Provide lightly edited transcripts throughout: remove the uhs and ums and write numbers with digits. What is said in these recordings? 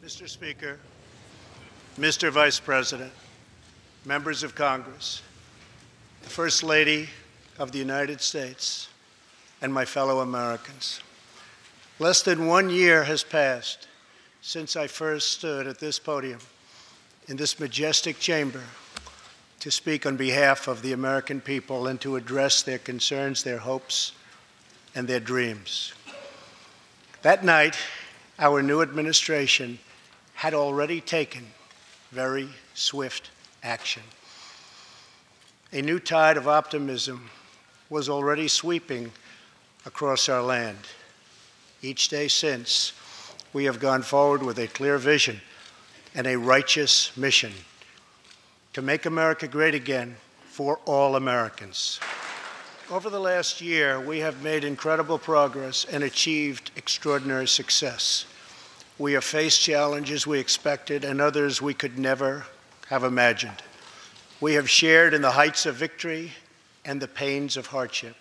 Mr. Speaker, Mr. Vice President, members of Congress, the First Lady of the United States, and my fellow Americans. Less than 1 year has passed since I first stood at this podium in this majestic chamber to speak on behalf of the American people and to address their concerns, their hopes, and their dreams. That night, our new administration had already taken very swift action. A new tide of optimism was already sweeping across our land. Each day since, we have gone forward with a clear vision and a righteous mission to make America great again for all Americans. Over the last year, we have made incredible progress and achieved extraordinary success. We have faced challenges we expected and others we could never have imagined. We have shared in the heights of victory and the pains of hardship.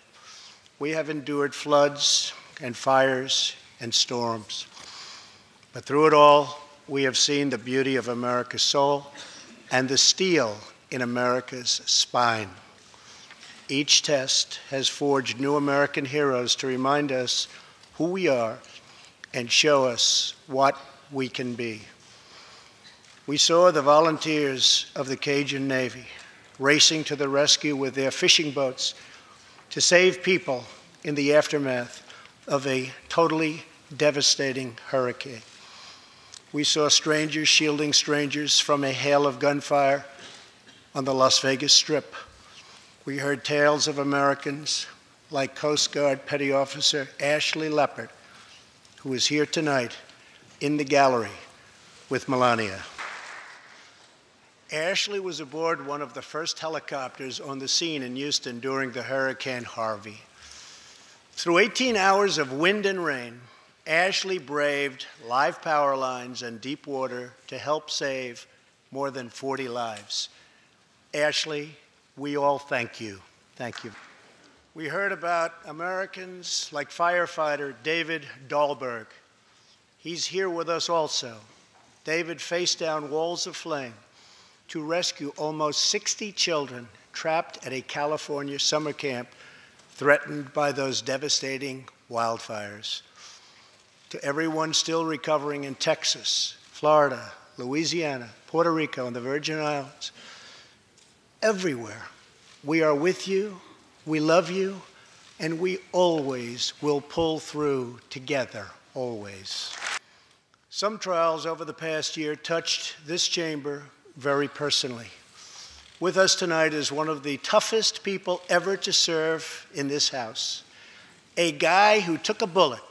We have endured floods and fires and storms. But through it all, we have seen the beauty of America's soul and the steel in America's spine. Each test has forged new American heroes to remind us who we are and show us what we can be. We saw the volunteers of the Cajun Navy racing to the rescue with their fishing boats to save people in the aftermath of a totally devastating hurricane. We saw strangers shielding strangers from a hail of gunfire on the Las Vegas Strip. We heard tales of Americans like Coast Guard Petty Officer Ashley Leopard, who is here tonight in the gallery with Melania. Ashley was aboard one of the first helicopters on the scene in Houston during the Hurricane Harvey. Through 18 hours of wind and rain, Ashley braved live power lines and deep water to help save more than 40 lives. Ashley, we all thank you. Thank you. We heard about Americans like firefighter David Dahlberg. He's here with us also. David faced down walls of flame to rescue almost 60 children trapped at a California summer camp threatened by those devastating wildfires. To everyone still recovering in Texas, Florida, Louisiana, Puerto Rico, and the Virgin Islands, everywhere, we are with you, we love you, and we always will pull through together, always. Some trials over the past year touched this chamber very personally. With us tonight is one of the toughest people ever to serve in this House, a guy who took a bullet,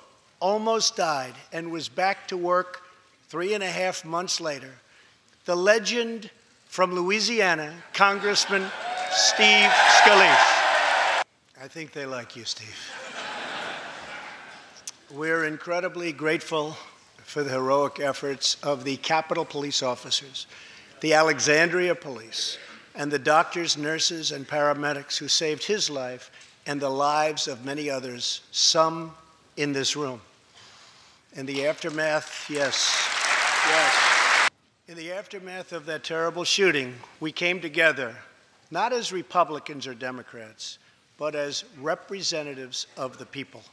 almost died, and was back to work 3.5 months later, the legend from Louisiana, Congressman Steve Scalise. I think they like you, Steve. We're incredibly grateful for the heroic efforts of the Capitol Police officers, the Alexandria Police, and the doctors, nurses, and paramedics who saved his life and the lives of many others, some in this room. In the aftermath, yes. In the aftermath of that terrible shooting, we came together, not as Republicans or Democrats, but as representatives of the people.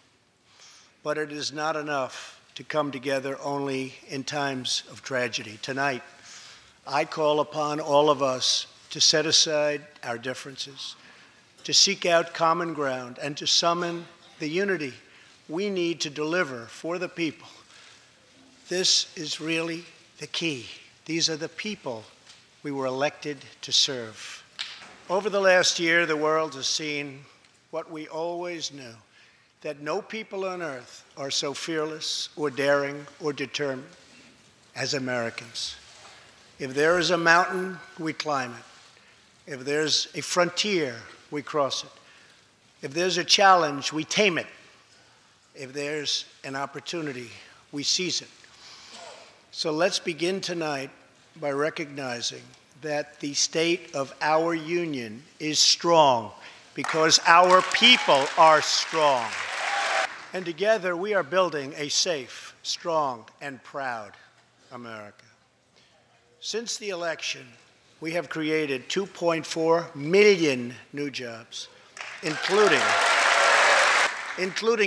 But it is not enough to come together only in times of tragedy. Tonight, I call upon all of us to set aside our differences, to seek out common ground, and to summon the unity we need to deliver for the people. This is really the key. These are the people we were elected to serve. Over the last year, the world has seen what we always knew, that no people on earth are so fearless or daring or determined as Americans. If there is a mountain, we climb it. If there's a frontier, we cross it. If there's a challenge, we tame it. If there's an opportunity, we seize it. So let's begin tonight by recognizing that the state of our union is strong because our people are strong. And together we are building a safe, strong, and proud America. Since the election, we have created 2.4 million new jobs, including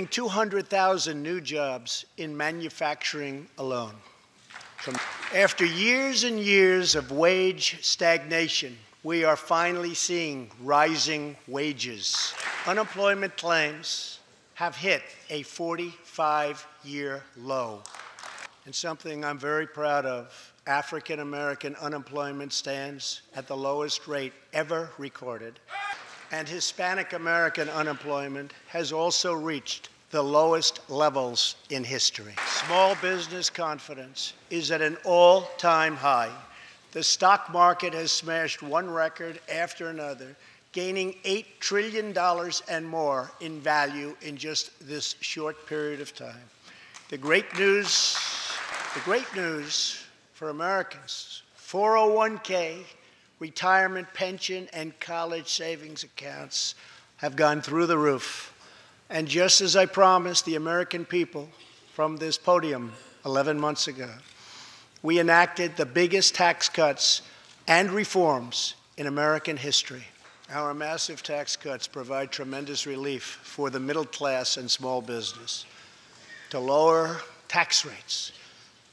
200,000 new jobs in manufacturing alone. After years and years of wage stagnation, we are finally seeing rising wages. Unemployment claims have hit a 45-year low. And something I'm very proud of, African American unemployment stands at the lowest rate ever recorded. And Hispanic American unemployment has also reached the lowest levels in history. Small business confidence is at an all-time high. The stock market has smashed one record after another, gaining $8 trillion and more in value in just this short period of time. The great news for Americans, 401k, retirement pension, and college savings accounts have gone through the roof. And just as I promised the American people from this podium 11 months ago, we enacted the biggest tax cuts and reforms in American history. Our massive tax cuts provide tremendous relief for the middle class and small business, to lower tax rates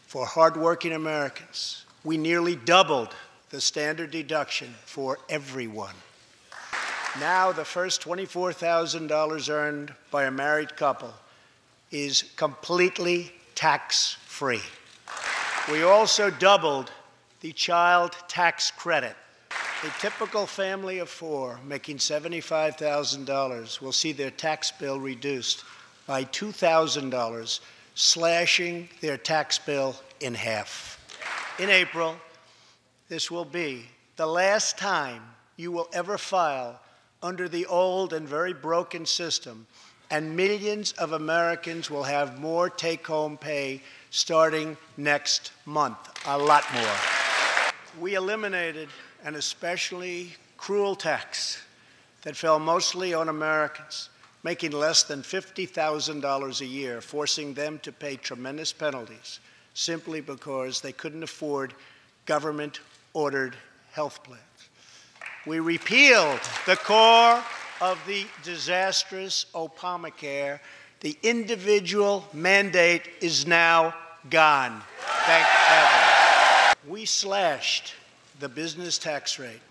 for hardworking Americans. We nearly doubled the standard deduction for everyone. Now the first $24,000 earned by a married couple is completely tax-free. We also doubled the child tax credit. A typical family of four making $75,000 will see their tax bill reduced by $2,000, slashing their tax bill in half. In April, this will be the last time you will ever file under the old and very broken system, and millions of Americans will have more take-home pay starting next month, a lot more. We eliminated an especially cruel tax that fell mostly on Americans making less than $50,000 a year, forcing them to pay tremendous penalties simply because they couldn't afford government-ordered health plans. We repealed the core of the disastrous Obamacare. The individual mandate is now gone. Thank heaven. We slashed the business tax rate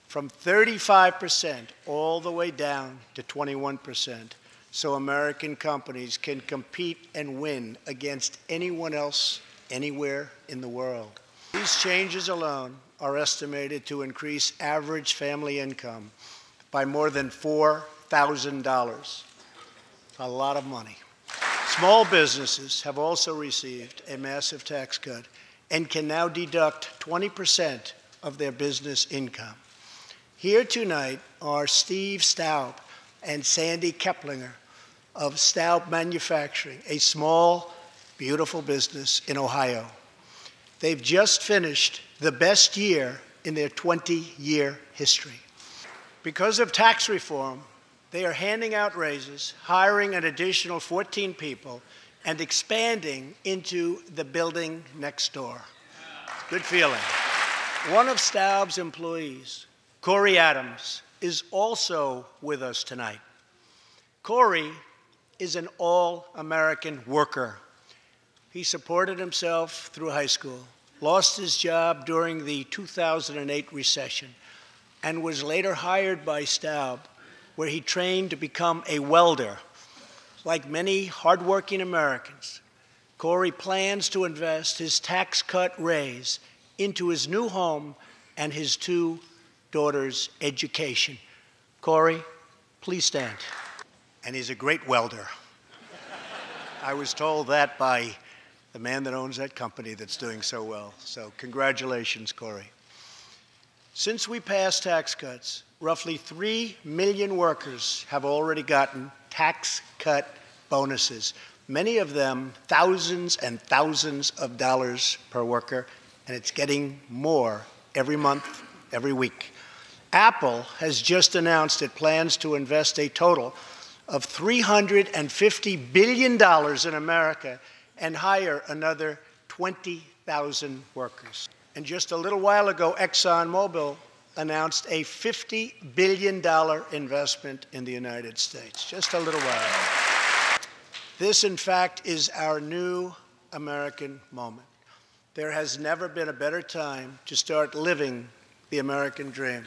from 35% all the way down to 21%, so American companies can compete and win against anyone else anywhere in the world. These changes alone are estimated to increase average family income by more than $4,000. A lot of money. Small businesses have also received a massive tax cut and can now deduct 20% of their business income. Here tonight are Steve Staub and Sandy Keplinger of Staub Manufacturing, a small, beautiful business in Ohio. They've just finished the best year in their 20-year history. Because of tax reform, they are handing out raises, hiring an additional 14 people, and expanding into the building next door. Good feeling. One of Staub's employees, Corey Adams, is also with us tonight. Corey is an all-American worker. He supported himself through high school, lost his job during the 2008 recession, and was later hired by Staub, where he trained to become a welder. Like many hardworking Americans, Corey plans to invest his tax cut raise into his new home and his two daughters' education. Corey, please stand. And he's a great welder. I was told that by the man that owns that company that's doing so well. So congratulations, Corey. Since we passed tax cuts, roughly 3 million workers have already gotten tax cut bonuses, many of them thousands and thousands of dollars per worker, and it's getting more every month, every week. Apple has just announced it plans to invest a total of $350 billion in America and hire another 20,000 40,000 workers. And just a little while ago, ExxonMobil announced a $50 billion investment in the United States, just a little while ago. This, in fact, is our new American moment. There has never been a better time to start living the American dream.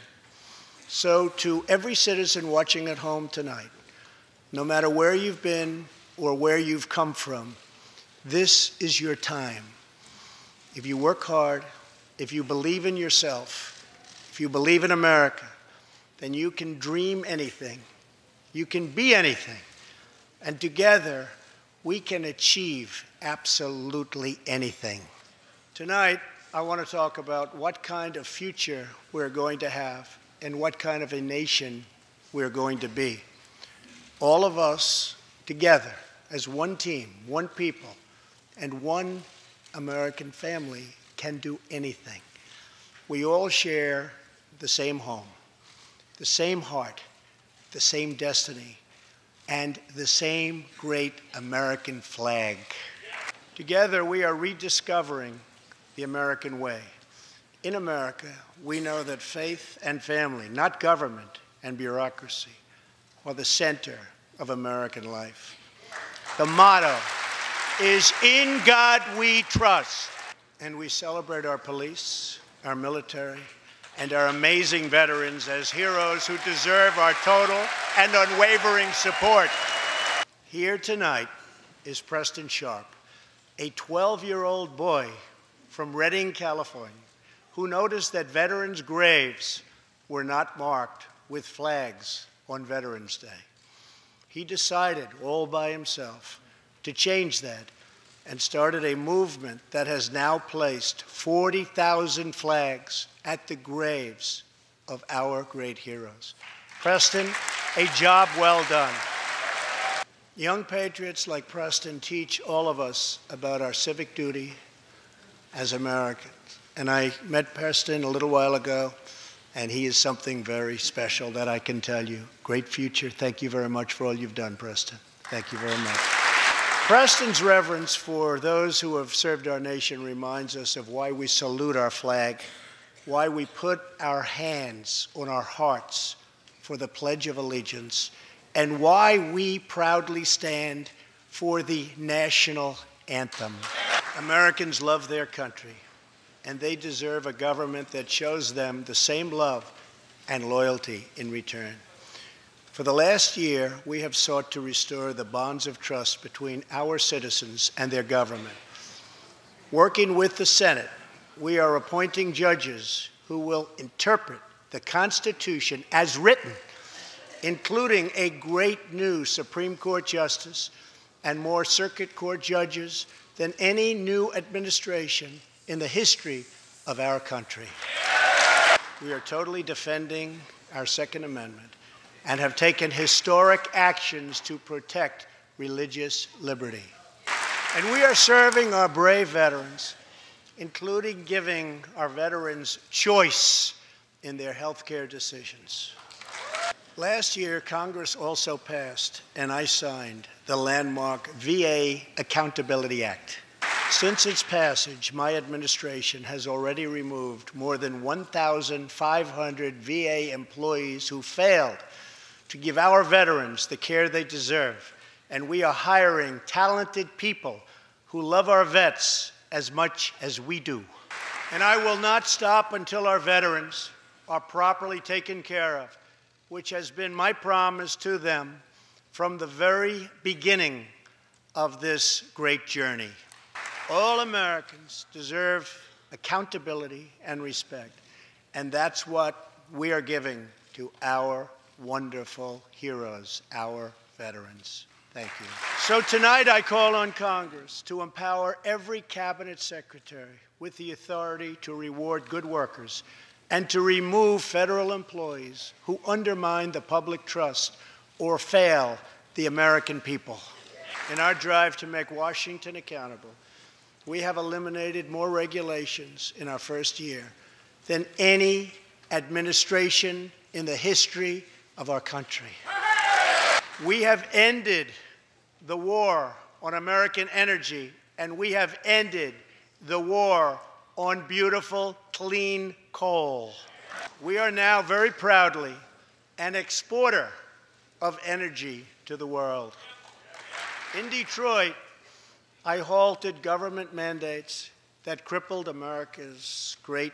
So to every citizen watching at home tonight, no matter where you've been or where you've come from, this is your time. If you work hard, if you believe in yourself, if you believe in America, then you can dream anything. You can be anything. And together, we can achieve absolutely anything. Tonight, I want to talk about what kind of future we're going to have and what kind of a nation we're going to be. All of us together as one team, one people, and one American family can do anything. We all share the same home, the same heart, the same destiny, and the same great American flag. Together, we are rediscovering the American way. In America, we know that faith and family, not government and bureaucracy, are the center of American life. The motto is, "In God we trust." And we celebrate our police, our military, and our amazing veterans as heroes who deserve our total and unwavering support. Here tonight is Preston Sharp, a 12-year-old boy from Redding, California, who noticed that veterans' graves were not marked with flags on Veterans Day. He decided all by himself to change that and started a movement that has now placed 40,000 flags at the graves of our great heroes. Preston, a job well done. Young patriots like Preston teach all of us about our civic duty as Americans. And I met Preston a little while ago, and he is something very special that I can tell you. Great future. Thank you very much for all you've done, Preston. Thank you very much. Preston's reverence for those who have served our nation reminds us of why we salute our flag, why we put our hands on our hearts for the Pledge of Allegiance, and why we proudly stand for the national anthem. Americans love their country, and they deserve a government that shows them the same love and loyalty in return. For the last year, we have sought to restore the bonds of trust between our citizens and their government. Working with the Senate, we are appointing judges who will interpret the Constitution as written, including a great new Supreme Court justice and more circuit court judges than any new administration in the history of our country. We are totally defending our Second Amendment and have taken historic actions to protect religious liberty. And we are serving our brave veterans, including giving our veterans choice in their health care decisions. Last year, Congress also passed, and I signed, the landmark VA Accountability Act. Since its passage, my administration has already removed more than 1,500 VA employees who failed to give our veterans the care they deserve. And we are hiring talented people who love our vets as much as we do. And I will not stop until our veterans are properly taken care of, which has been my promise to them from the very beginning of this great journey. All Americans deserve accountability and respect, and that's what we are giving to our wonderful heroes, our veterans. Thank you. So tonight I call on Congress to empower every cabinet secretary with the authority to reward good workers and to remove federal employees who undermine the public trust or fail the American people. In our drive to make Washington accountable, we have eliminated more regulations in our first year than any administration in the history of our country. We have ended the war on American energy, and we have ended the war on beautiful, clean coal. We are now very proudly an exporter of energy to the world. In Detroit, I halted government mandates that crippled America's great,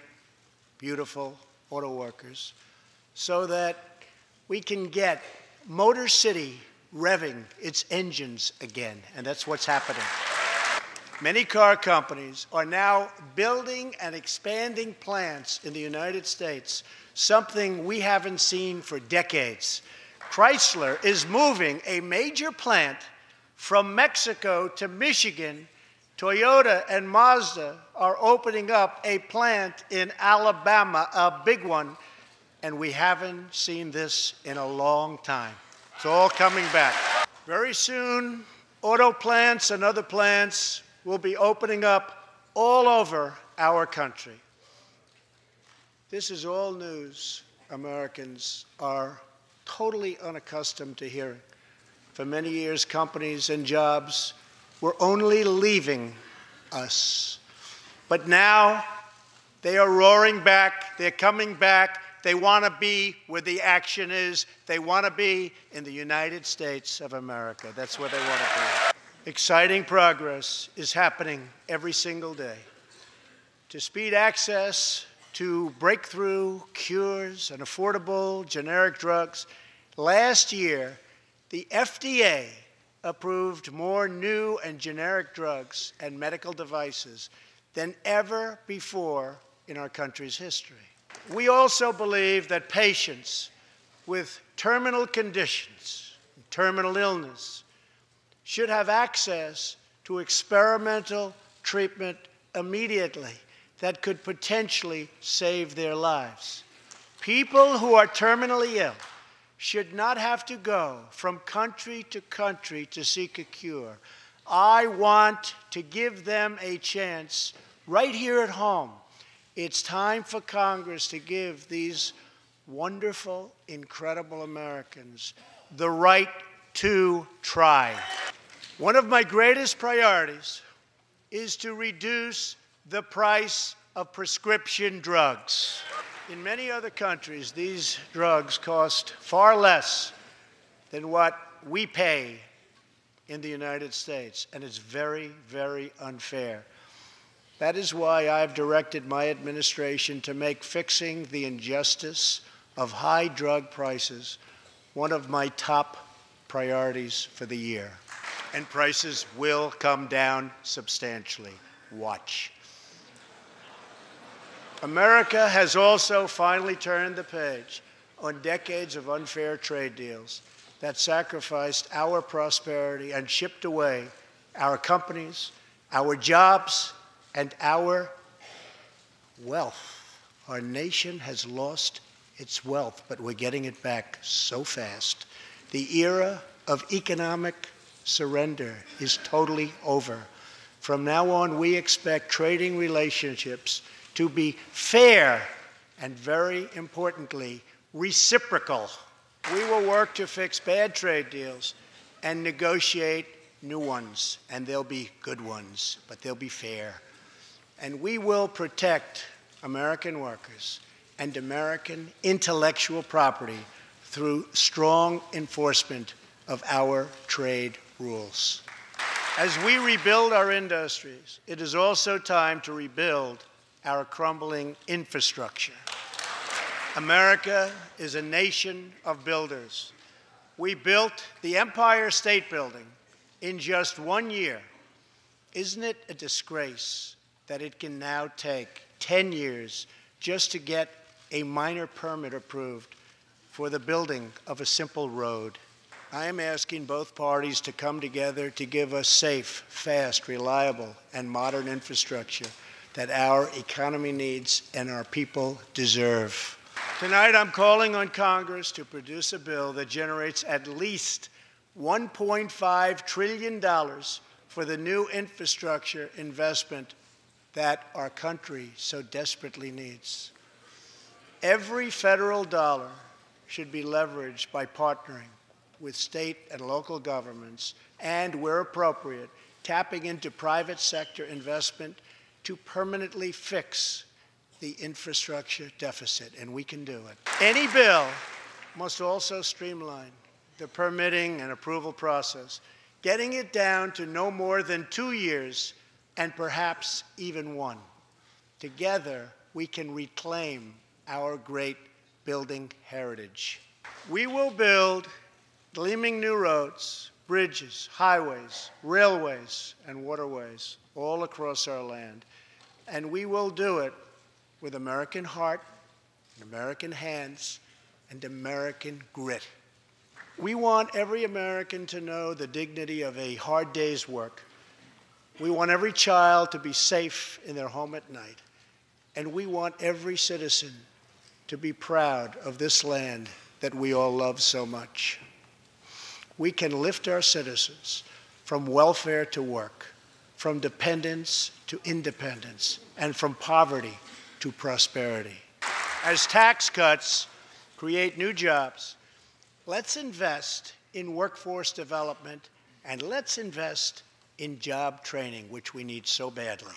beautiful auto workers so that we can get Motor City revving its engines again, and that's what's happening. Many car companies are now building and expanding plants in the United States, something we haven't seen for decades. Chrysler is moving a major plant from Mexico to Michigan. Toyota and Mazda are opening up a plant in Alabama, a big one, and we haven't seen this in a long time. It's all coming back. Very soon, auto plants and other plants will be opening up all over our country. This is all news Americans are totally unaccustomed to hearing. For many years, companies and jobs were only leaving us. But now they are roaring back, they're coming back, they want to be where the action is, they want to be in the United States of America. That's where they want to be. Exciting progress is happening every single day. To speed access to breakthrough cures and affordable generic drugs, last year, the FDA approved more new and generic drugs and medical devices than ever before in our country's history. We also believe that patients with terminal conditions, terminal illness, should have access to experimental treatment immediately that could potentially save their lives. People who are terminally ill should not have to go from country to seek a cure. I want to give them a chance right here at home. It's time for Congress to give these wonderful, incredible Americans the right to try. One of my greatest priorities is to reduce the price of prescription drugs. In many other countries, these drugs cost far less than what we pay in the United States, and it's very, very unfair. That is why I've directed my administration to make fixing the injustice of high drug prices one of my top priorities for the year. And prices will come down substantially. Watch. America has also finally turned the page on decades of unfair trade deals that sacrificed our prosperity and shipped away our companies, our jobs, and our wealth. Our nation has lost its wealth, but we're getting it back so fast. The era of economic surrender is totally over. From now on, we expect trading relationships to be fair and, very importantly, reciprocal. We will work to fix bad trade deals and negotiate new ones, and they'll be good ones, but they'll be fair. And we will protect American workers and American intellectual property through strong enforcement of our trade rules. As we rebuild our industries, it is also time to rebuild our crumbling infrastructure. America is a nation of builders. We built the Empire State Building in just 1 year. Isn't it a disgrace that it can now take 10 years just to get a minor permit approved for the building of a simple road? I am asking both parties to come together to give us safe, fast, reliable, and modern infrastructure that our economy needs and our people deserve. Tonight, I'm calling on Congress to produce a bill that generates at least $1.5 trillion for the new infrastructure investment that our country so desperately needs. Every federal dollar should be leveraged by partnering with state and local governments and, where appropriate, tapping into private sector investment to permanently fix the infrastructure deficit, and we can do it. Any bill must also streamline the permitting and approval process, getting it down to no more than 2 years and perhaps even 1. Together, we can reclaim our great building heritage. We will build gleaming new roads, bridges, highways, railways, and waterways all across our land. And we will do it with American heart, American hands, and American grit. We want every American to know the dignity of a hard day's work. We want every child to be safe in their home at night. And we want every citizen to be proud of this land that we all love so much. We can lift our citizens from welfare to work, from dependence to independence, and from poverty to prosperity. As tax cuts create new jobs, let's invest in workforce development, and let's invest in job training, which we need so badly.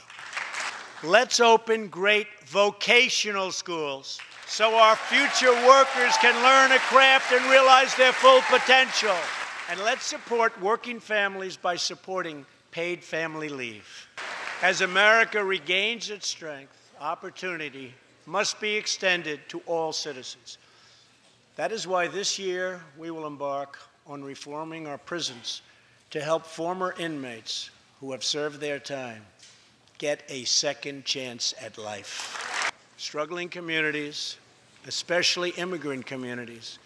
Let's open great vocational schools so our future workers can learn a craft and realize their full potential. And let's support working families by supporting paid family leave. As America regains its strength, opportunity must be extended to all citizens. That is why this year we will embark on reforming our prisons to help former inmates who have served their time get a second chance at life. Struggling communities, especially immigrant communities,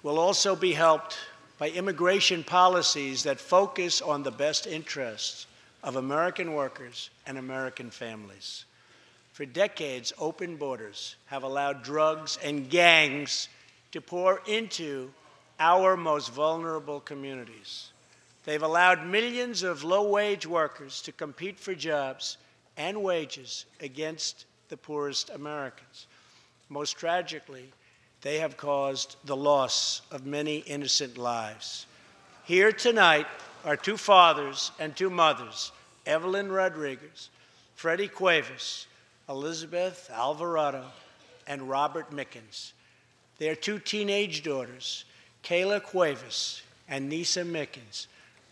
will also be helped by immigration policies that focus on the best interests of American workers and American families. For decades, open borders have allowed drugs and gangs to pour into our most vulnerable communities. They've allowed millions of low-wage workers to compete for jobs and wages against the poorest Americans. Most tragically, they have caused the loss of many innocent lives. Here tonight are 2 fathers and 2 mothers, Evelyn Rodriguez, Freddie Cuevas, Elizabeth Alvarado, and Robert Mickens. Their 2 teenage daughters, Kayla Cuevas and Nisa Mickens,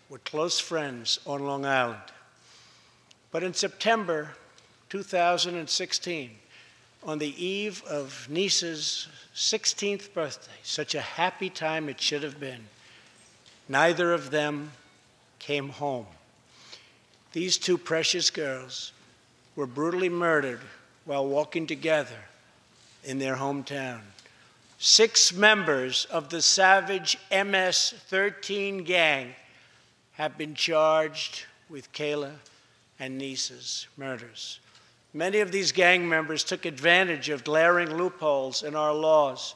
were close friends on Long Island. But in September 2016, on the eve of Nisa's 16th birthday, such a happy time it should have been, neither of them came home. These 2 precious girls were brutally murdered while walking together in their hometown. 6 members of the savage MS-13 gang have been charged with Kayla and Nisa's murders. Many of these gang members took advantage of glaring loopholes in our laws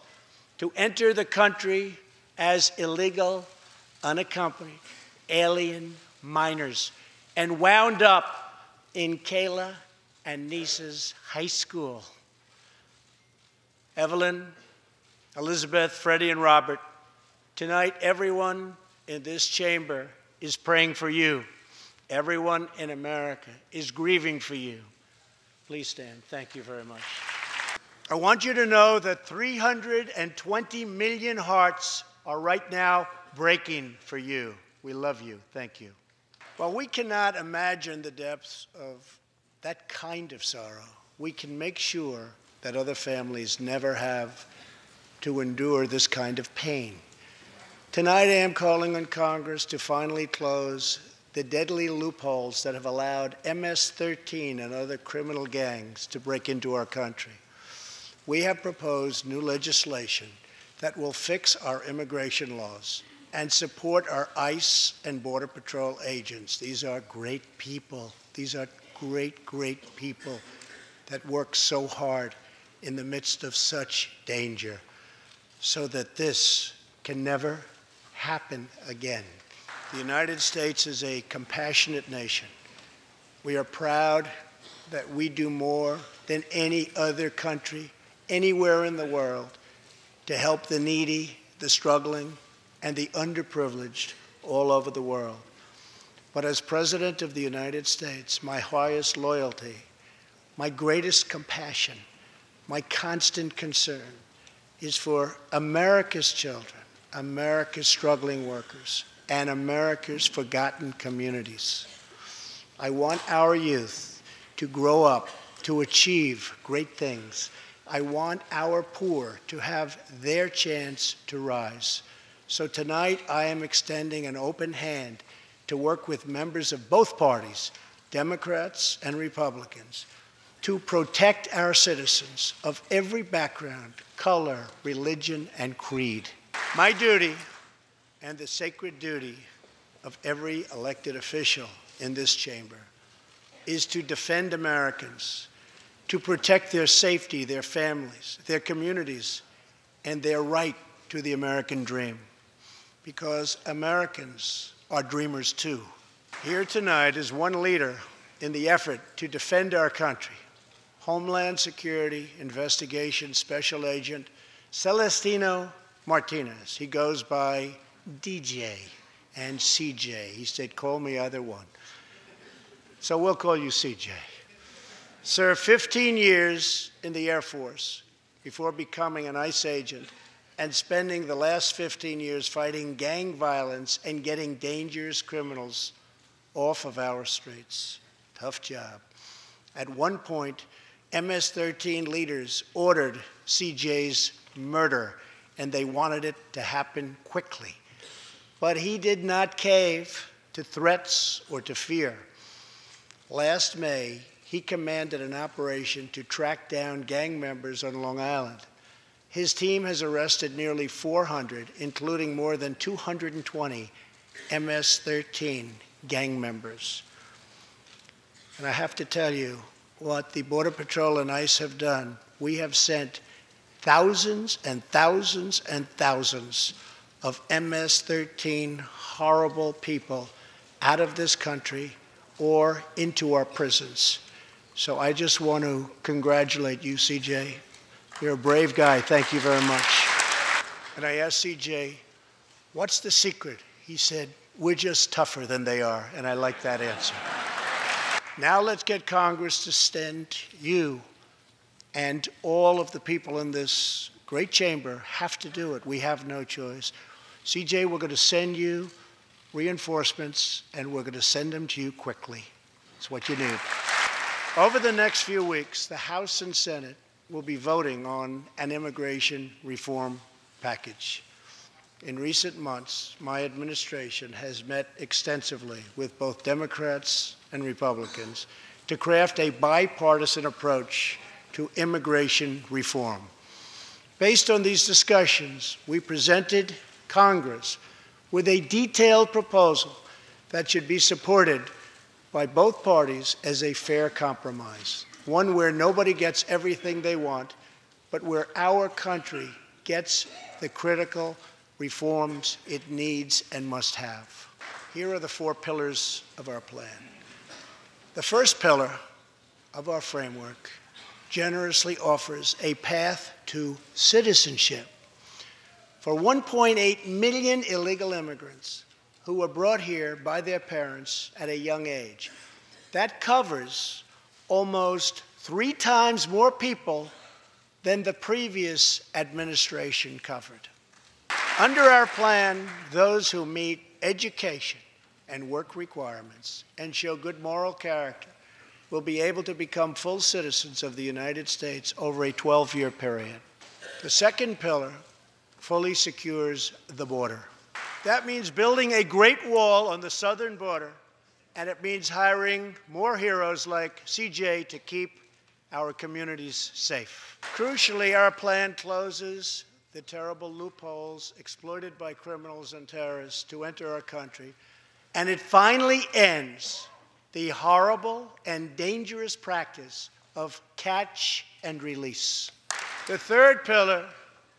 to enter the country as illegal, unaccompanied, alien minors and wound up in Kayla and Nisa's high school. Evelyn, Elizabeth, Freddie, and Robert, tonight everyone in this chamber is praying for you. Everyone in America is grieving for you. Please stand. Thank you very much. I want you to know that 320 million hearts are right now breaking for you. We love you. Thank you. While we cannot imagine the depths of that kind of sorrow, we can make sure that other families never have to endure this kind of pain. Tonight I am calling on Congress to finally close the deadly loopholes that have allowed MS-13 and other criminal gangs to break into our country. We have proposed new legislation that will fix our immigration laws and support our ICE and Border Patrol agents. These are great people. These are great, great people that work so hard in the midst of such danger, so that this can never happen again. The United States is a compassionate nation. We are proud that we do more than any other country anywhere in the world to help the needy, the struggling, and the underprivileged all over the world. But as President of the United States, my highest loyalty my greatest compassion, my constant concern is for America's children, America's struggling workers, and America's forgotten communities. I want our youth to grow up, to achieve great things. I want our poor to have their chance to rise. So tonight, I am extending an open hand to work with members of both parties, Democrats and Republicans, to protect our citizens of every background, color, religion, and creed. My duty, and the sacred duty of every elected official in this chamber, is to defend Americans, to protect their safety, their families, their communities, and their right to the American dream. Because Americans are dreamers too. Here tonight is one leader in the effort to defend our country, Homeland Security Investigation Special Agent Celestino Martinez. He goes by DJ and CJ. He said, call me either one. So we'll call you CJ. Served 15 years in the Air Force before becoming an ICE agent and spending the last 15 years fighting gang violence and getting dangerous criminals off of our streets. Tough job. At one point, MS-13 leaders ordered CJ's murder, and they wanted it to happen quickly. But he did not cave to threats or to fear. Last May, he commanded an operation to track down gang members on Long Island. His team has arrested nearly 400, including more than 220 MS-13 gang members. And I have to tell you, what the Border Patrol and ICE have done, we have sent thousands and thousands and thousands of MS-13 horrible people out of this country or into our prisons. So I just want to congratulate you, CJ. You're a brave guy. Thank you very much. And I asked CJ, what's the secret? He said, we're just tougher than they are. And I like that answer. Now let's get Congress to send you, and all of the people in this great chamber have to do it. We have no choice. CJ, we're going to send you reinforcements, and we're going to send them to you quickly. It's what you need. Over the next few weeks, the House and Senate will be voting on an immigration reform package. In recent months, my administration has met extensively with both Democrats and Republicans to craft a bipartisan approach to immigration reform. Based on these discussions, we presented Congress with a detailed proposal that should be supported by both parties as a fair compromise, one where nobody gets everything they want, but where our country gets the critical reforms it needs and must have. Here are the 4 pillars of our plan. The first pillar of our framework generously offers a path to citizenship for 1.8 million illegal immigrants who were brought here by their parents at a young age. That covers almost 3 times more people than the previous administration covered. Under our plan, those who meet education and work requirements and show good moral character will be able to become full citizens of the United States over a 12-year period. The second pillar fully secures the border. That means building a great wall on the southern border, and it means hiring more heroes like CJ to keep our communities safe. Crucially, our plan closes the terrible loopholes exploited by criminals and terrorists to enter our country, and it finally ends the horrible and dangerous practice of catch and release. The third pillar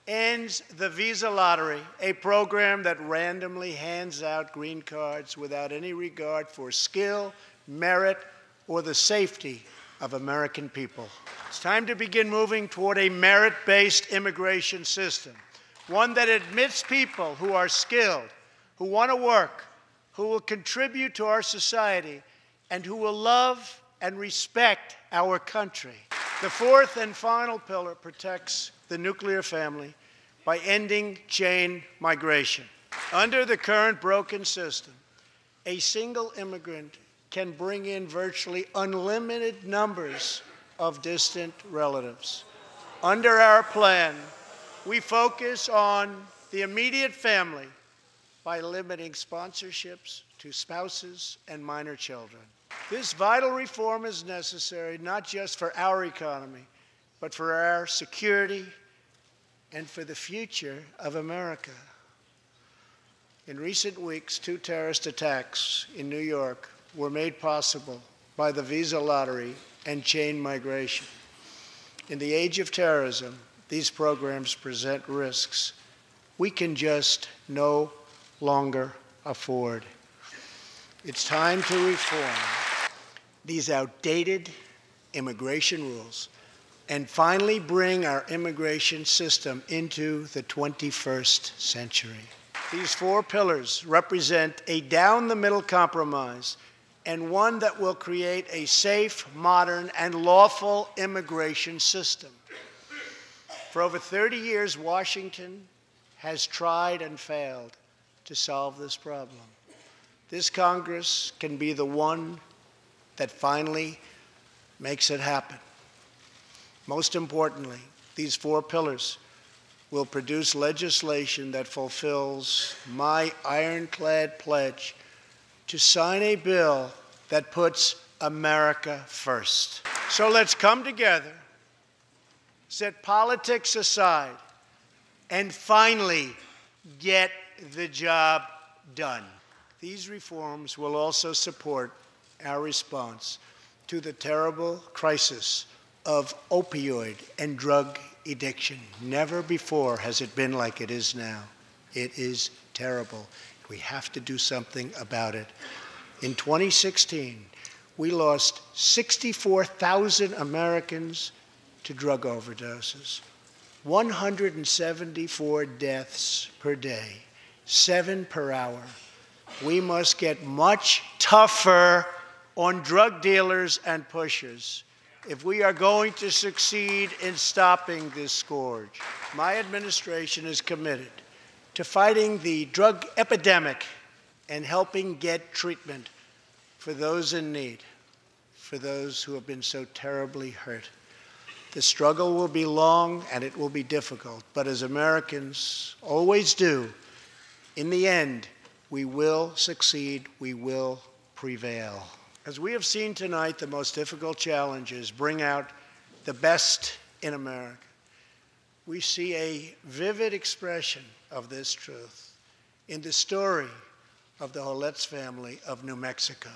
ends the visa lottery, a program that randomly hands out green cards without any regard for skill, merit, or the safety of American people. It's time to begin moving toward a merit-based immigration system, one that admits people who are skilled, who want to work, who will contribute to our society, and who will love and respect our country. The fourth and final pillar protects the nuclear family by ending chain migration. Under the current broken system, a single immigrant can bring in virtually unlimited numbers of distant relatives. Under our plan, we focus on the immediate family by limiting sponsorships to spouses and minor children. This vital reform is necessary not just for our economy, but for our security and for the future of America. In recent weeks, 2 terrorist attacks in New York were made possible by the visa lottery and chain migration. In the age of terrorism, these programs present risks we can just no longer afford. It's time to reform these outdated immigration rules and finally bring our immigration system into the 21st century. These 4 pillars represent a down-the-middle compromise and one that will create a safe, modern, and lawful immigration system. For over 30 years, Washington has tried and failed to solve this problem. This Congress can be the one that finally makes it happen. Most importantly, these 4 pillars will produce legislation that fulfills my ironclad pledge to sign a bill that puts America first. So let's come together, set politics aside, and finally get the job done. These reforms will also support our response to the terrible crisis of opioid and drug addiction. Never before has it been like it is now. It is terrible. We have to do something about it. In 2016, we lost 64,000 Americans to drug overdoses, 174 deaths per day, 7 per hour. We must get much tougher on drug dealers and pushers if we are going to succeed in stopping this scourge. My administration is committed to fighting the drug epidemic and helping get treatment for those in need, for those who have been so terribly hurt. The struggle will be long and it will be difficult, but as Americans always do, in the end, we will succeed, we will prevail. As we have seen tonight, the most difficult challenges bring out the best in America. We see a vivid expression of this truth in the story of the Holetz family of New Mexico.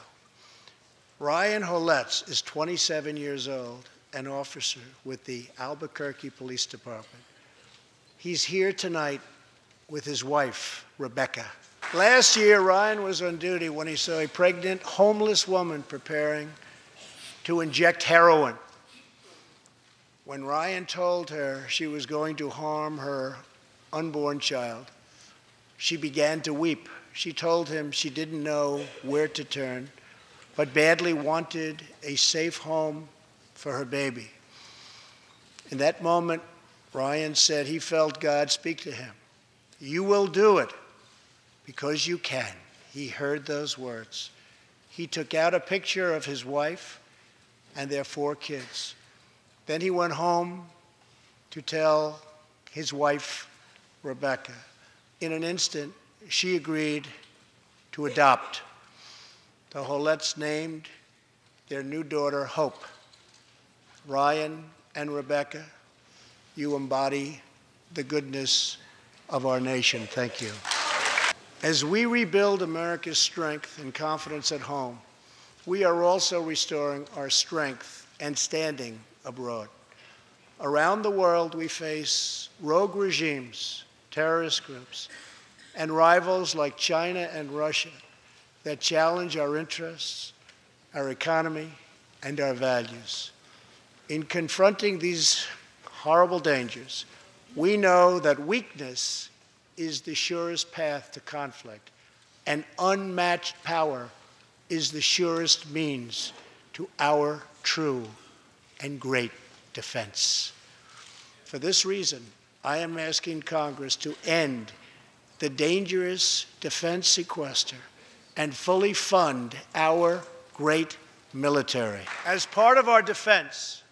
Ryan Holetz is 27 years old, an officer with the Albuquerque Police Department. He's here tonight with his wife, Rebecca. Last year, Ryan was on duty when he saw a pregnant, homeless woman preparing to inject heroin. When Ryan told her she was going to harm her unborn child, she began to weep. She told him she didn't know where to turn, but badly wanted a safe home for her baby. In that moment, Ryan said he felt God speak to him. "You will do it because you can." He heard those words. He took out a picture of his wife and their 4 kids. Then he went home to tell his wife, Rebecca. In an instant, she agreed to adopt. The Holetz named their new daughter Hope. Ryan and Rebecca, you embody the goodness of our nation. Thank you. As we rebuild America's strength and confidence at home, we are also restoring our strength and standing abroad. Around the world, we face rogue regimes, terrorist groups, and rivals like China and Russia that challenge our interests, our economy, and our values. In confronting these horrible dangers, we know that weakness is the surest path to conflict, and unmatched power is the surest means to our true and great defense. For this reason, I am asking Congress to end the dangerous defense sequester and fully fund our great military. As part of our defense,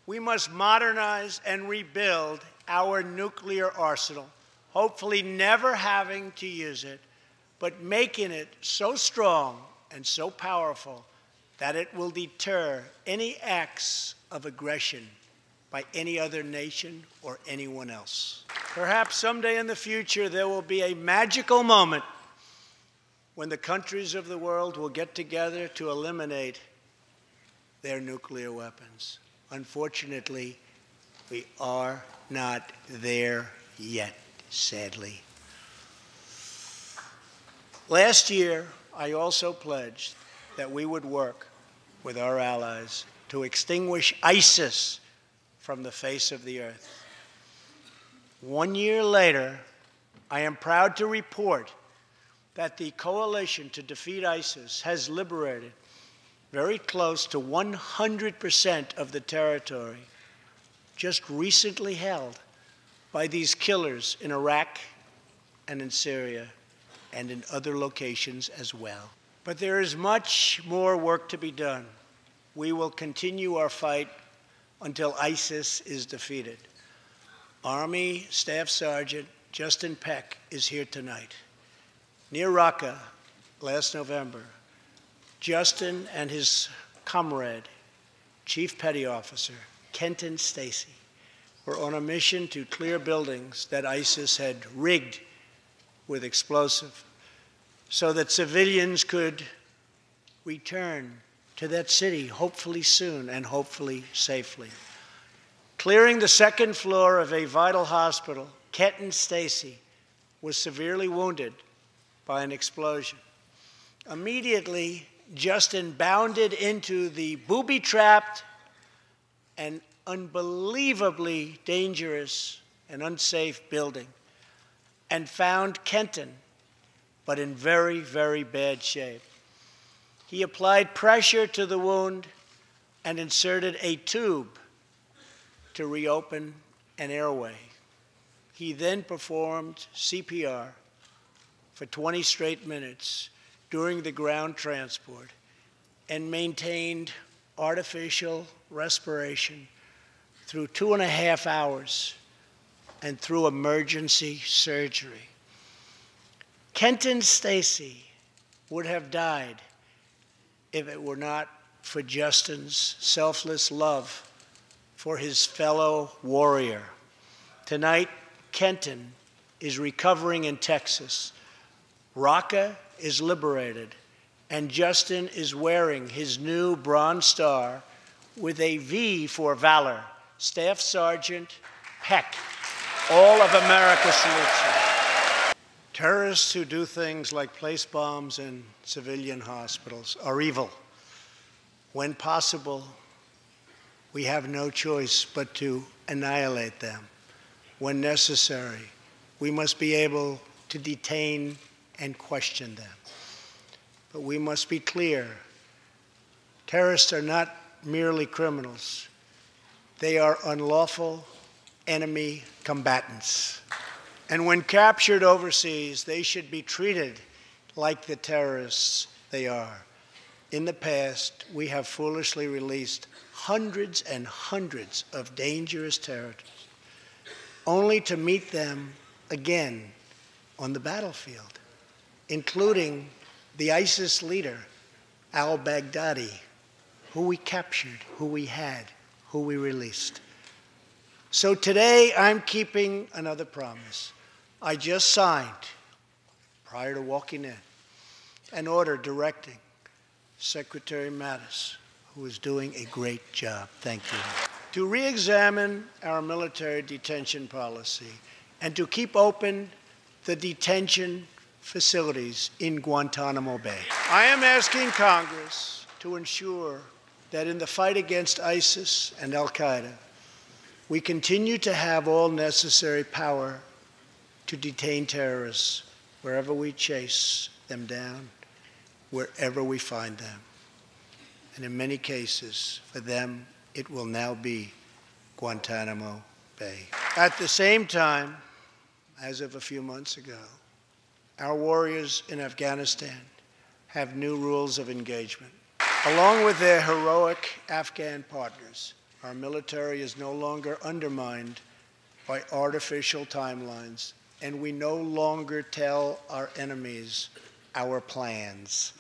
we must modernize and rebuild our nuclear arsenal, hopefully never having to use it, but making it so strong and so powerful that it will deter any acts of aggression by any other nation or anyone else. Perhaps someday in the future there will be a magical moment when the countries of the world will get together to eliminate their nuclear weapons. Unfortunately, we are not there yet, sadly. Last year, I also pledged that we would work with our allies to extinguish ISIS from the face of the earth. 1 year later, I am proud to report that the coalition to defeat ISIS has liberated very close to 100% of the territory just recently held by these killers in Iraq and in Syria and in other locations as well. But there is much more work to be done. We will continue our fight until ISIS is defeated. Army Staff Sergeant Justin Peck is here tonight. Near Raqqa last November, Justin and his comrade, Chief Petty Officer Kenton Stacy, were on a mission to clear buildings that ISIS had rigged with explosive so that civilians could return to that city, hopefully soon and hopefully safely. Clearing the second floor of a vital hospital, Kenton Stacy was severely wounded by an explosion. Immediately, Justin bounded into the booby-trapped and unbelievably dangerous and unsafe building and found Kenton, but in very, very bad shape. He applied pressure to the wound and inserted a tube to reopen an airway. He then performed CPR for 20 straight minutes during the ground transport and maintained artificial respiration through 2.5 hours and through emergency surgery. Kenton Stacy would have died if it were not for Justin's selfless love for his fellow warrior. Tonight, Kenton is recovering in Texas. Raqqa is liberated, and Justin is wearing his new Bronze Star with a V for valor. Staff Sergeant Peck, all of America salutes you. Terrorists who do things like place bombs in civilian hospitals are evil. When possible, we have no choice but to annihilate them. When necessary, we must be able to detain and question them. But we must be clear, terrorists are not merely criminals. They are unlawful enemy combatants. And when captured overseas, they should be treated like the terrorists they are. In the past, we have foolishly released hundreds and hundreds of dangerous terrorists, only to meet them again on the battlefield, including the ISIS leader, al-Baghdadi, who we captured, who we had, who we released. So today, I'm keeping another promise. I just signed, prior to walking in, an order directing Secretary Mattis, who is doing a great job, thank you, to re-examine our military detention policy and to keep open the detention facilities in Guantanamo Bay. I am asking Congress to ensure that in the fight against ISIS and al-Qaeda, we continue to have all necessary power to detain terrorists wherever we chase them down, wherever we find them. and in many cases, for them, it will now be Guantanamo Bay. At the same time, as of a few months ago, our warriors in Afghanistan have new rules of engagement. Along with their heroic Afghan partners, our military is no longer undermined by artificial timelines, and we no longer tell our enemies our plans.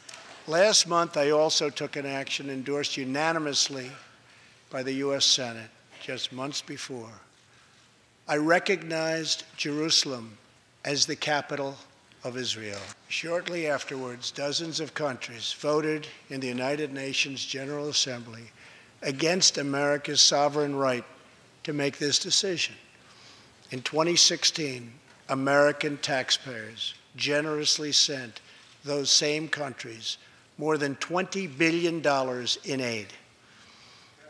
Last month, I also took an action endorsed unanimously by the U.S. Senate just months before. I recognized Jerusalem as the capital of Israel. Shortly afterwards, dozens of countries voted in the United Nations General Assembly against America's sovereign right to make this decision. In 2016, American taxpayers generously sent those same countries more than $20 billion in aid.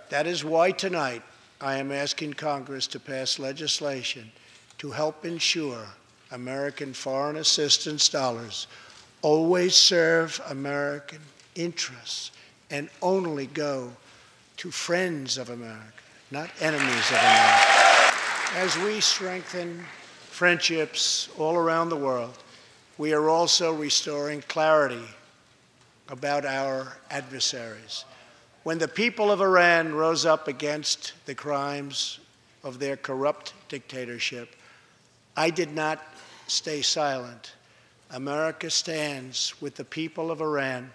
That is why tonight I am asking Congress to pass legislation to help ensure American foreign assistance dollars always serve American interests and only go to friends of America, not enemies of America. As we strengthen friendships all around the world, we are also restoring clarity about our adversaries. When the people of Iran rose up against the crimes of their corrupt dictatorship, I did not stay silent. America stands with the people of Iran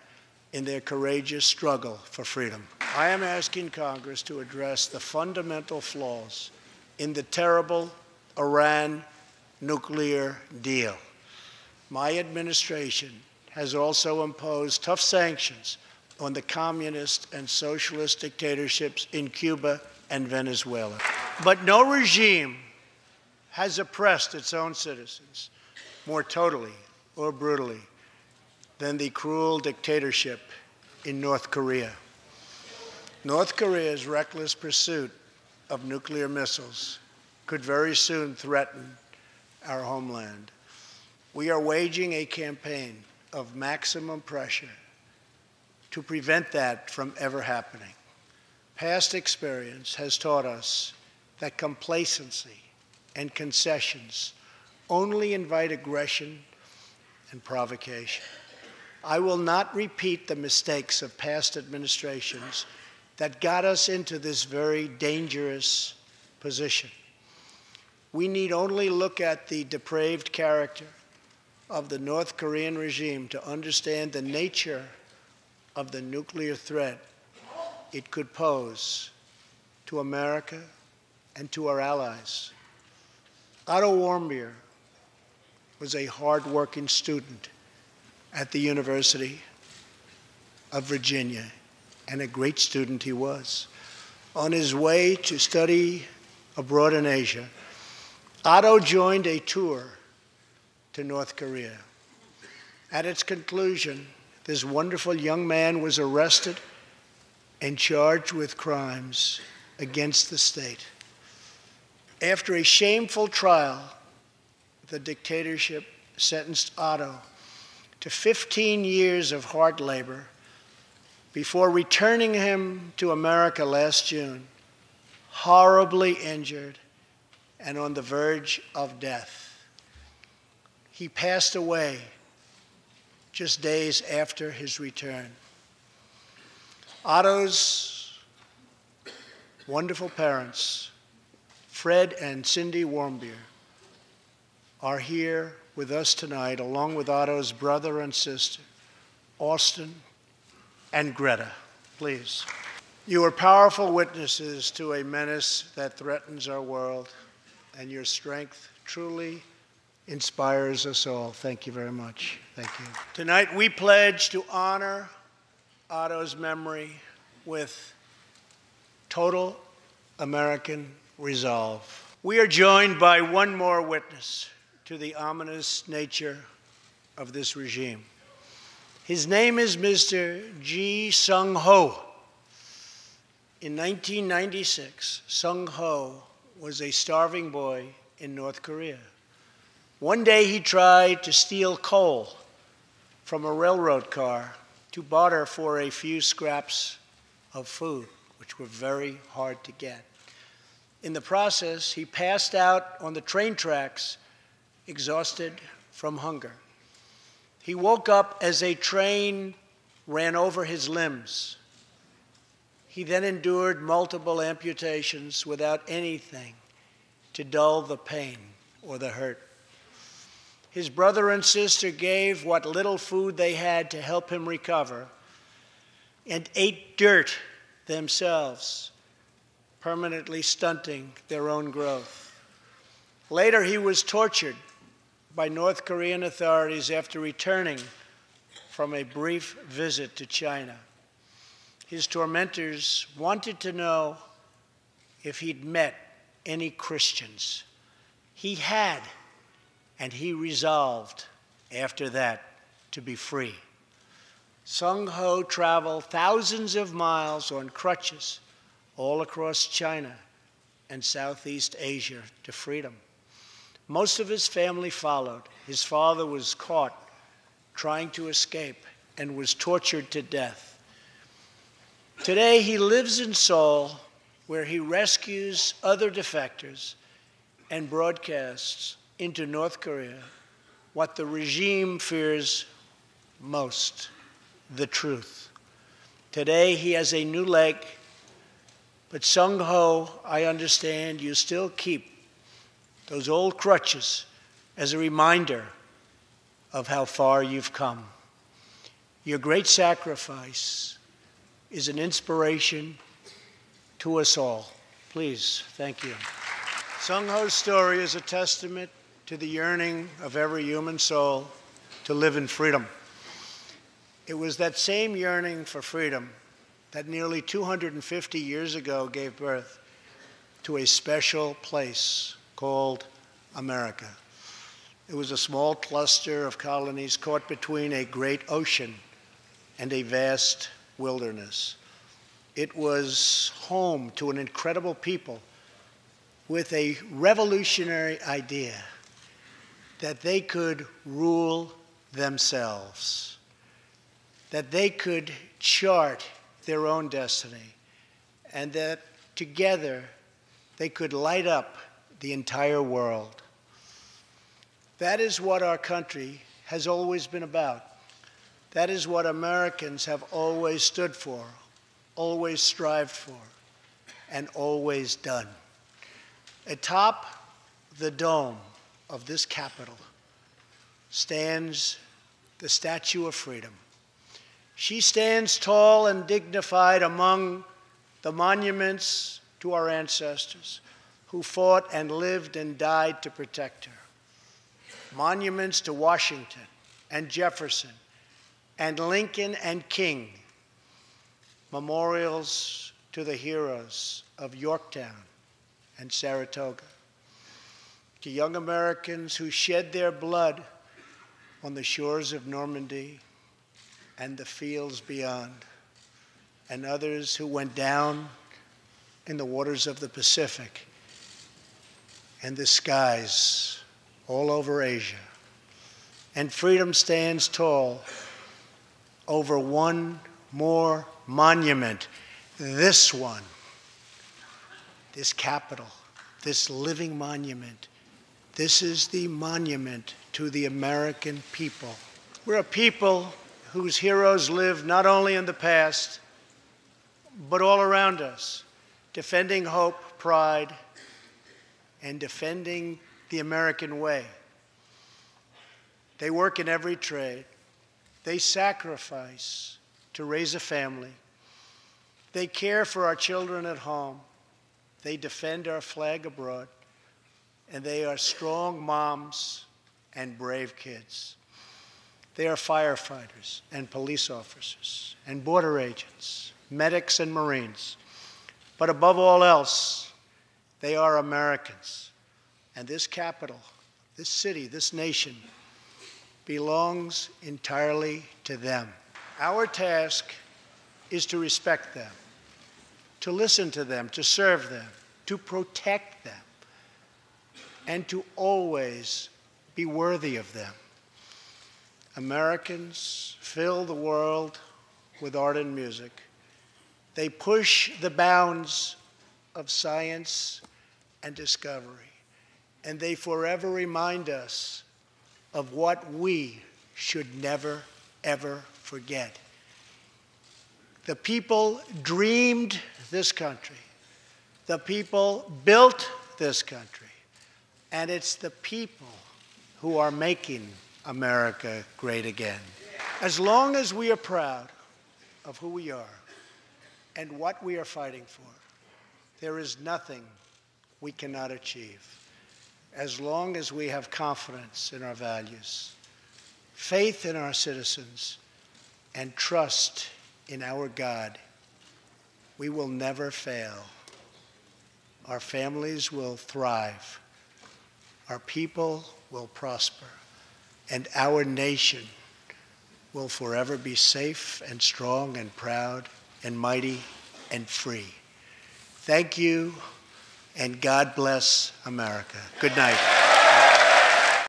in their courageous struggle for freedom. I am asking Congress to address the fundamental flaws in the terrible Iran nuclear deal. My administration has also imposed tough sanctions on the communist and socialist dictatorships in Cuba and Venezuela. But no regime has oppressed its own citizens more totally or brutally than the cruel dictatorship in North Korea. North Korea's reckless pursuit of nuclear missiles could very soon threaten our homeland. We are waging a campaign of maximum pressure to prevent that from ever happening. Past experience has taught us that complacency and concessions only invite aggression and provocation. I will not repeat the mistakes of past administrations that got us into this very dangerous position. We need only look at the depraved character of the North Korean regime to understand the nature of the nuclear threat it could pose to America and to our allies. Otto Warmbier was a hard-working student at the University of Virginia, and a great student he was. On his way to study abroad in Asia, Otto joined a tour to North Korea. At its conclusion, this wonderful young man was arrested and charged with crimes against the state. After a shameful trial, the dictatorship sentenced Otto to 15 years of hard labor before returning him to America last June, horribly injured and on the verge of death. He passed away just days after his return. Otto's wonderful parents, Fred and Cindy Warmbier, are here with us tonight, along with Otto's brother and sister, Austin and Greta. Please. You are powerful witnesses to a menace that threatens our world, and your strength truly inspires us all. Thank you very much. Thank you. Tonight, we pledge to honor Otto's memory with total American resolve. We are joined by one more witness to the ominous nature of this regime. His name is Mr. Ji Sung-ho. In 1996, Sung-ho was a starving boy in North Korea. One day he tried to steal coal from a railroad car to barter for a few scraps of food, which were very hard to get. In the process, he passed out on the train tracks, exhausted from hunger. He woke up as a train ran over his limbs. He then endured multiple amputations without anything to dull the pain or the hurt. His brother and sister gave what little food they had to help him recover and ate dirt themselves, permanently stunting their own growth. Later, he was tortured by North Korean authorities after returning from a brief visit to China. His tormentors wanted to know if he'd met any Christians. He had, and he resolved after that to be free. Sung Ho traveled thousands of miles on crutches all across China and Southeast Asia to freedom. Most of his family followed. His father was caught trying to escape and was tortured to death. Today, he lives in Seoul, where he rescues other defectors and broadcasts into North Korea what the regime fears most: the truth. Today, he has a new leg, but Sung Ho, I understand you still keep those old crutches as a reminder of how far you've come. Your great sacrifice is an inspiration to us all. Please, thank you. Sung Ho's story is a testament to the yearning of every human soul to live in freedom. It was that same yearning for freedom that nearly 250 years ago gave birth to a special place called America. It was a small cluster of colonies caught between a great ocean and a vast wilderness. It was home to an incredible people with a revolutionary idea that they could rule themselves, that they could chart their own destiny, and that together they could light up the entire world. That is what our country has always been about. That is what Americans have always stood for, always strived for, and always done. Atop the dome of this Capitol stands the Statue of Freedom. She stands tall and dignified among the monuments to our ancestors who fought and lived and died to protect her. Monuments to Washington and Jefferson and Lincoln and King. Memorials to the heroes of Yorktown and Saratoga. To young Americans who shed their blood on the shores of Normandy and the fields beyond, and others who went down in the waters of the Pacific and the skies all over Asia. And freedom stands tall over one more monument, this one, this Capitol, this living monument. This is the monument to the American people. We're a people whose heroes lived not only in the past, but all around us, defending hope, pride, and defending the American way. They work in every trade. They sacrifice to raise a family. They care for our children at home. They defend our flag abroad. And they are strong moms and brave kids. They are firefighters and police officers and border agents, medics and Marines. But above all else, they are Americans. And this capital, this city, this nation belongs entirely to them. Our task is to respect them, to listen to them, to serve them, to protect them, and to always be worthy of them. Americans fill the world with art and music. They push the bounds of science and discovery, and they forever remind us of what we should never, ever forget. The people dreamed this country. The people built this country. And it's the people who are making America great again. As long as we are proud of who we are and what we are fighting for, there is nothing we cannot achieve. As long as we have confidence in our values, faith in our citizens, and trust in our God, we will never fail. Our families will thrive. Our people will prosper. And our nation will forever be safe and strong and proud and mighty and free. Thank you, and God bless America. Good night.